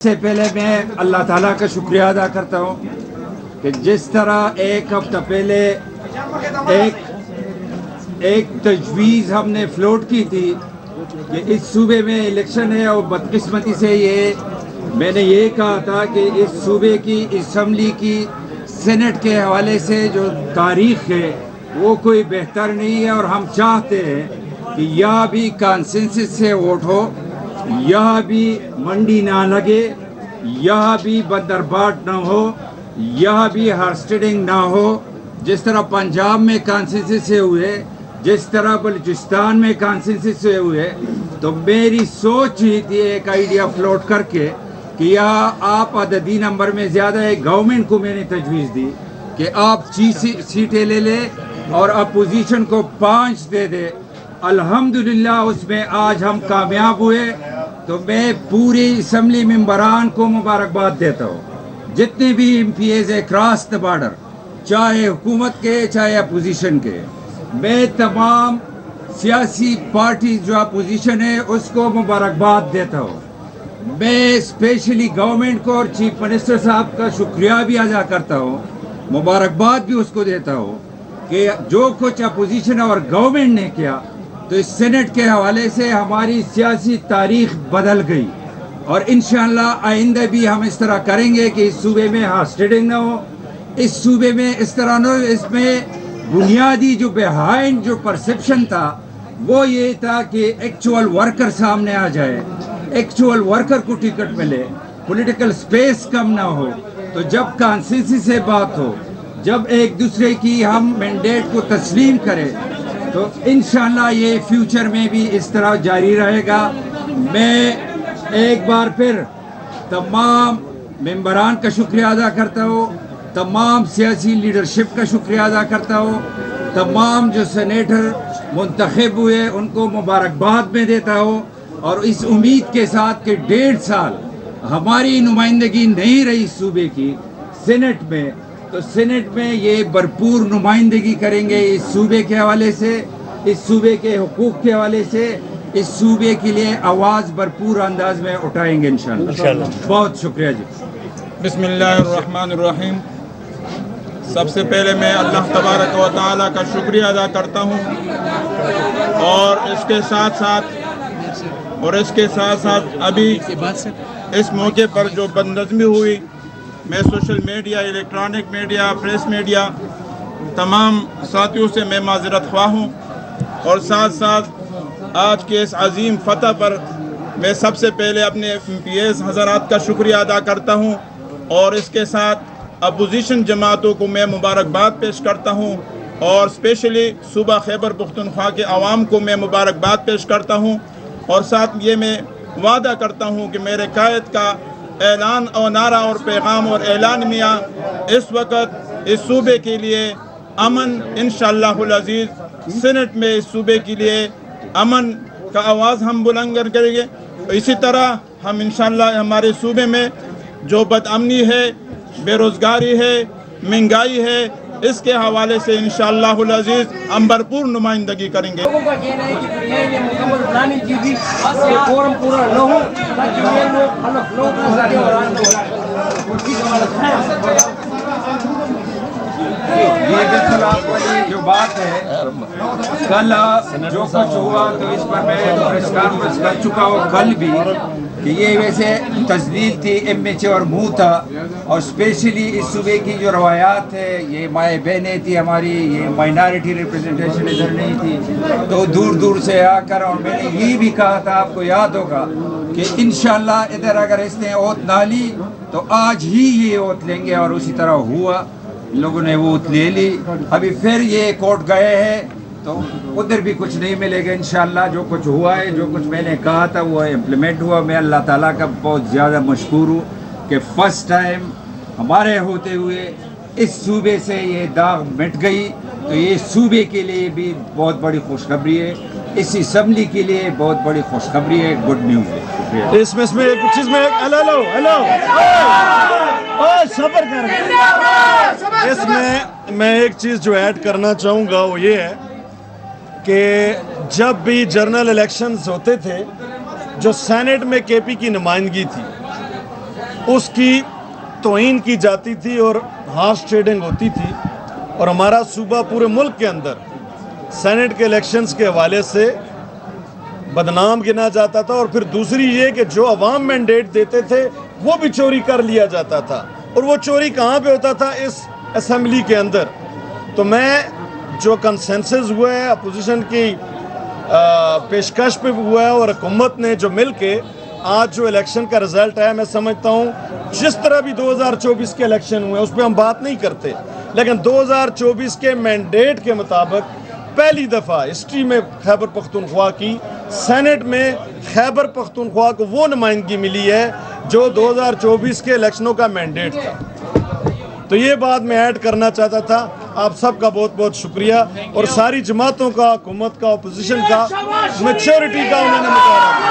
سے پہلے میں اللہ تعالیٰ کا شکریہ ادا کرتا ہوں کہ جس طرح ایک ہفتہ پہلے ایک تجویز ہم نے فلوٹ کی تھی کہ اس صوبے میں الیکشن ہے، اور بدقسمتی سے میں نے یہ کہا تھا کہ اس صوبے کی اسمبلی کی سینٹ کے حوالے سے جو تاریخ ہے وہ کوئی بہتر نہیں ہے، اور ہم چاہتے ہیں کہ یہاں بھی کانسنسس سے ووٹ ہو، یہاں بھی منڈی نہ لگے، یہاں بھی بندرباٹ نہ ہو، یہاں بھی ہارسٹڈنگ نہ ہو، جس طرح پنجاب میں کانسنسس سے ہوئے، جس طرح بلوچستان میں کانسنسس سے ہوئے۔ تو میری سوچ ہی تھی ایک آئیڈیا فلوٹ کر کے کہ یہاں آپ عددی نمبر میں زیادہ ہے، گورنمنٹ کو میں نے تجویز دی کہ آپ 6 سیٹیں لے لیں اور اپوزیشن کو 5 دے دے۔ الحمدللہ اس میں آج ہم کامیاب ہوئے، تو میں پوری اسمبلی ممبران کو مبارکباد دیتا ہوں، جتنے بھی MPs across the border, چاہے حکومت کے چاہے اپوزیشن کے۔ میں تمام سیاسی پارٹی جو اپوزیشن ہے اس کو مبارکباد دیتا ہوں۔ میں اسپیشلی گورنمنٹ کو اور چیف منسٹر صاحب کا شکریہ بھی ادا کرتا ہوں، مبارکباد بھی اس کو دیتا ہوں کہ جو کچھ اپوزیشن اور گورنمنٹ نے کیا، تو اس سینٹ کے حوالے سے ہماری سیاسی تاریخ بدل گئی، اور انشاءاللہ آئندہ بھی ہم اس طرح کریں گے کہ اس صوبے میں ہاسٹڈنگ نہ ہو، اس صوبے میں اس طرح نہ ہو۔ اس میں بنیادی جو بیہائنڈ جو پرسپشن تھا وہ یہ تھا کہ ایکچول ورکر سامنے آ جائے، ایکچول ورکر کو ٹکٹ ملے، پولیٹیکل سپیس کم نہ ہو۔ تو جب کانسنسس سے بات ہو، جب ایک دوسرے کی ہم مینڈیٹ کو تسلیم کریں، تو انشاءاللہ یہ فیوچر میں بھی اس طرح جاری رہے گا۔ میں ایک بار پھر تمام ممبران کا شکریہ ادا کرتا ہوں، تمام سیاسی لیڈرشپ کا شکریہ ادا کرتا ہوں، تمام جو سینیٹر منتخب ہوئے ان کو مبارکباد میں دیتا ہوں، اور اس امید کے ساتھ کہ 1.5 سال ہماری نمائندگی نہیں رہی صوبے کی سینٹ میں، تو سینٹ میں یہ بھرپور نمائندگی کریں گے اس صوبے کے حوالے سے، اس صوبے کے حقوق کے حوالے سے، اس صوبے کے لیے آواز بھرپور انداز میں اٹھائیں گے انشاءاللہ۔ بہت شکریہ جی۔ بسم اللہ الرحمن الرحیم۔ سب سے پہلے میں اللہ تبارک و تعالیٰ کا شکریہ ادا کرتا ہوں، اور اس کے ساتھ ابھی اس موقع پر جو بدنظمی ہوئی، میں social media, electronic media, press media, تمام ساتھیوں سے میں معذرت خواہ ہوں، اور ساتھ آج کے اس عظیم فتح پر میں سب سے پہلے اپنے ایم پی ایز حضرات کا شکریہ ادا کرتا ہوں، اور اس کے ساتھ اپوزیشن جماعتوں کو میں مبارکباد پیش کرتا ہوں، اور اسپیشلی صوبہ خیبر پختونخوا کے عوام کو میں مبارکباد پیش کرتا ہوں، اور ساتھ یہ میں وعدہ کرتا ہوں کہ میرے قائد کا اعلان اور نعرہ اور پیغام اور اعلانیہ اس وقت اس صوبے کے لیے امن، انشاءاللہ العزیز سینٹ میں اس صوبے کے لیے امن کا آواز ہم بلند کریں گے۔ اسی طرح ہم انشاءاللہ ہمارے صوبے میں جو بد امنی ہے، بے روزگاری ہے، مہنگائی ہے، اس کے حوالے سے انشاءاللہ العزیز ہم بھرپور نمائندگی کریں گے۔ لوگوں کا کہنا ہے کہ یہ مکمل پلاننگ کی تھی کہ فورم پورا نہ ہو تاکہ یہ لوگ یہ بالکل آپ والی جو بات ہے، کل جو کچھ ہوا تو اس پر میں پریس کانفرنس کر چکا ہوں کل بھی، کہ یہ ویسے تجدید تھی، ایم ایچ اے اور منہ تھا، اور اسپیشلی اس صوبے کی جو روایات ہے، یہ مائیں بہنیں تھی ہماری، یہ مائنارٹی ریپرزنٹیشن ادھر نہیں تھی، تو دور دور سے آ کر، اور میں نے یہ بھی کہا تھا، آپ کو یاد ہوگا کہ انشاءاللہ ادھر اگر اس نے اوت نہ لی تو آج ہی یہ اوت لیں گے، اور اسی طرح ہوا، لوگوں نے وہ اوت لے لی۔ ابھی پھر یہ کورٹ گئے ہیں تو ادھر بھی کچھ نہیں ملے گا انشاءاللہ۔ جو کچھ ہوا ہے، جو کچھ میں نے کہا تھا وہ امپلیمنٹ ہوا۔ میں اللہ تعالیٰ کا بہت زیادہ مشکور ہوں کہ فرسٹ ٹائم ہمارے ہوتے ہوئے اس صوبے سے یہ داغ مٹ گئی، تو یہ صوبے کے لیے بھی بہت بڑی خوشخبری ہے، اس اسمبلی کے لیے بہت بڑی خوشخبری ہے، گڈ نیوز ہے۔ شکریہ۔ اس میں ایک چیز میں ہیلو صبر کر، اس میں ایک چیز جو ایڈ کرنا چاہوں گا وہ یہ ہے کہ جب بھی جنرل الیکشنز ہوتے تھے، جو سینٹ میں کے پی کی نمائندگی تھی، اس کی توہین کی جاتی تھی اور ہارس ٹریڈنگ ہوتی تھی، اور ہمارا صوبہ پورے ملک کے اندر سینٹ کے الیکشنز کے حوالے سے بدنام گنا جاتا تھا، اور پھر دوسری یہ کہ جو عوام مینڈیٹ دیتے تھے وہ بھی چوری کر لیا جاتا تھا، اور وہ چوری کہاں پہ ہوتا تھا؟ اس اسمبلی کے اندر۔ تو میں جو کنسنسس ہوا ہے اپوزیشن کی پیشکش پہ ہوا ہے اور حکومت نے جو مل کے آج جو الیکشن کا رزلٹ ہے، میں سمجھتا ہوں جس طرح بھی 2024 کے الیکشن ہوئے اس پہ ہم بات نہیں کرتے، لیکن 2024 کے مینڈیٹ کے مطابق پہلی دفعہ ہسٹری میں خیبر پختونخوا کی سینٹ میں خیبر پختونخوا کو وہ نمائندگی ملی ہے جو 2024 کے الیکشنوں کا مینڈیٹ تھا۔ تو یہ بات میں ایڈ کرنا چاہتا تھا۔ آپ سب کا بہت بہت شکریہ، اور ساری جماعتوں کا، حکومت کا، اپوزیشن کا، میچورٹی کا انہوں نے مظاہرہ کیا۔